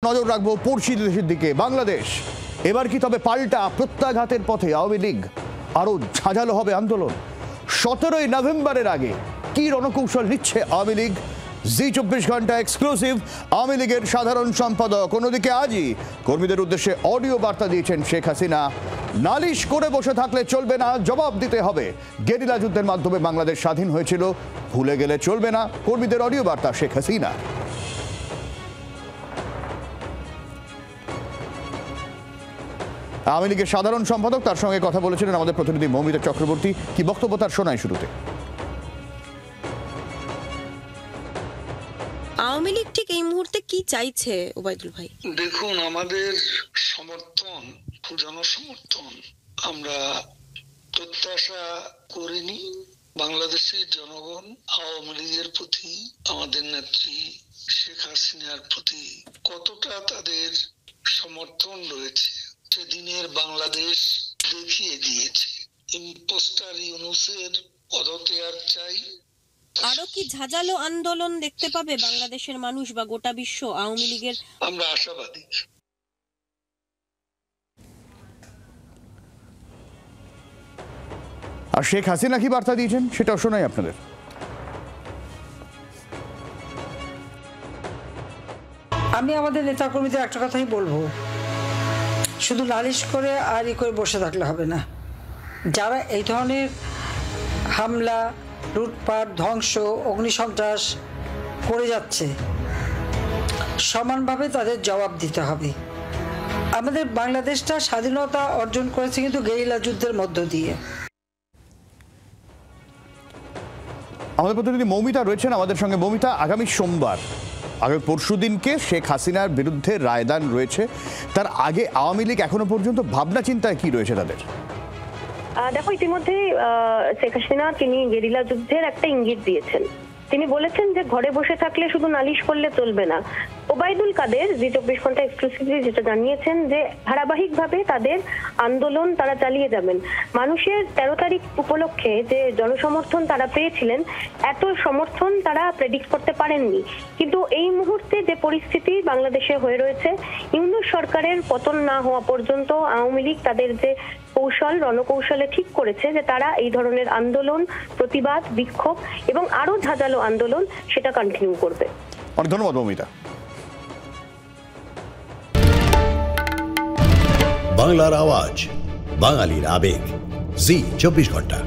নজর রাখবো পড়শি দেশের দিকে, বাংলাদেশ। এবার কি তবে পাল্টা প্রত্যাঘাতের পথে আওয়ামী লীগ? আরো ঝাঁঝালো হবে আন্দোলন। 17ই নভেম্বরের আগে কি রণকৌশল নিচ্ছে আওয়ামী লীগ? জি24 ঘন্টা এক্সক্লুসিভ। আওয়ামী লীগের সাধারণ সম্পাদক অন্যদিকে আজই কর্মীদের উদ্দেশ্যে অডিও বার্তা দিয়েছেন শেখ হাসিনা। নালিশ করে বসে থাকলে চলবে না, জবাব দিতে হবে। গেরিলা যুদ্ধের মাধ্যমে বাংলাদেশ স্বাধীন হয়েছিল, ভুলে গেলে চলবে না। কর্মীদের অডিও বার্তা শেখ হাসিনা। আওয়ামী লীগের সাধারণ সম্পাদক, তার সঙ্গে কথা বলেছিলেন আমাদের প্রতিনিধি মৌমিতা চক্রবর্তী। কি বক্তব্য তার শোনায় শুরুতে। আওয়ামী লীগ ঠিক এই মুহূর্তে কি চাইছে ওবায়দুল ভাই? দেখুন, আমাদের সমর্থন, জনসমর্থন আমরা প্রত্যাশা করিনি। বাংলাদেশের জনগণ আওয়ামী লীগের প্রতি, আমাদের নেত্রী শেখ হাসিনার প্রতি কতটা তাদের সমর্থন রয়েছে সেদিনের বাংলাদেশ দেখিয়ে দিয়েছে। ইম্পোস্টার ইউনূসের পদত্যাগ চাই। আরো কি ঝাঁঝালো আন্দোলন দেখতে পাবে বাংলাদেশের মানুষ বা গোটা বিশ্ব আওয়ামী লীগের? আমরা আশাবাদী। আর শেখ হাসিনা কি বার্তা দিয়েছেন সেটাও শোনাই আপনাদের। আমি আমাদের নেতাকর্মীদের একটা কথাই বলবো, শুধু নালিশ করে আর করে বসে থাকলে হবে না। যারা এই ধরনের হামলা, লুটপাট, ধ্বংস, অগ্নিসন্ত্রাস করে যাচ্ছে, সমানভাবে তাদের জবাব দিতে হবে। আমাদের বাংলাদেশটা স্বাধীনতা অর্জন করেছে কিন্তু গেরিলা যুদ্ধের মধ্য দিয়ে। আমাদের প্রতিনিধি মৌমিতা রয়েছেন আমাদের সঙ্গে। মৌমিতা, আগামী সোমবার, আগামী পরশুদিনকে শেখ হাসিনার বিরুদ্ধে রায়দান রয়েছে। তার আগে আওয়ামী লীগ এখনো পর্যন্ত ভাবনা চিন্তায় কি রয়েছে তাদের? দেখো, ইতিমধ্যে শেখ হাসিনা তিনি গেরিলা যুদ্ধের একটা ইঙ্গিত দিয়েছেন। তিনি বলেছেন যে ঘরে বসে থাকলে শুধু নালিশ করলে চলবে না। ওবায়দুল কাদের জি24 ঘন্টা এক্সক্লুসিভলি যেটা জানিয়েছেন যে ধারাবাহিকভাবে তাদের আন্দোলন তারা চালিয়ে যাবেন। মানুষের 13 তারিখ উপলক্ষে যে জনসমর্থন তারা পেয়েছিলেন, এত সমর্থন তারা প্রেডিক্ট করতে পারেননি। কিন্তু এই মুহূর্তে যে পরিস্থিতি বাংলাদেশে হয়ে রয়েছে, ইউনূস সরকারের পতন না হওয়া পর্যন্ত আওয়ামী লীগ তাদের যে কৌশল, রণকৌশলে ঠিক করেছে যে তারা এই ধরনের আন্দোলন, প্রতিবাদ, বিক্ষোভ এবং আরো ঝাঁঝালো আন্দোলন সেটা কন্টিনিউ করবে। অনেক ধন্যবাদ মৌমিতা। বাংলার আওয়াজ, বাঙালির আবেগ, জি24 ঘন্টা।